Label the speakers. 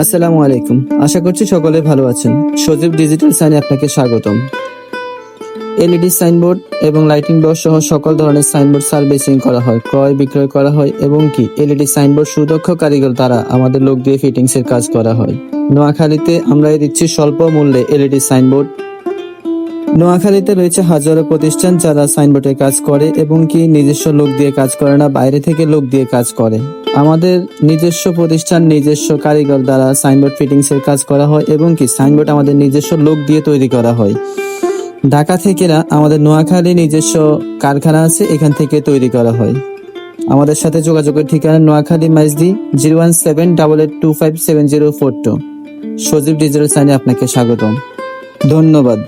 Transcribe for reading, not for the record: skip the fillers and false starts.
Speaker 1: আসসালামু আলাইকুম। আশা করছি সকলে ভালো আছেন। সজীব ডিজিটাল সাইনে আপনাকে স্বাগতম। এলইডি সাইনবোর্ড এবং লাইটিং বক্স সহ সকল ধরনের সাইনবোর্ড সার্ভিসিং করা হয়, ক্রয় বিক্রয় করা হয় এবং কি এলইডি সাইনবোর্ড সুদক্ষ কারিগর দ্বারা আমাদের লোক দিয়ে ফিটিংস এর কাজ করা হয়। নোয়াখালীতে আমরা দিচ্ছি স্বল্প মূল্যে এলইডি সাইনবোর্ড। নোয়াখালীতে রয়েছে হাজারো প্রতিষ্ঠান যারা সাইনবোর্ডের কাজ করে এবং কি নিজস্ব লোক দিয়ে কাজ করে না, বাইরে থেকে লোক দিয়ে কাজ করে। আমাদের নিজস্ব প্রতিষ্ঠান, নিজস্ব কারিগর দ্বারা সাইনবোর্ড ফিটিংস এর কাজ করা হয় এবং কি সাইনবোর্ড আমাদের নিজস্ব লোক দিয়ে তৈরি করা হয়। ঢাকা থেকে না, আমাদের নোয়াখালী নিজস্ব কারখানা আছে, এখান থেকে তৈরি করা হয়। আমাদের সাথে যোগাযোগের ঠিকানা নোয়াখালী মাইজদি 01788257042। সজীব ডিজিটাল সাইনে আপনাকে স্বাগতম। ধন্যবাদ।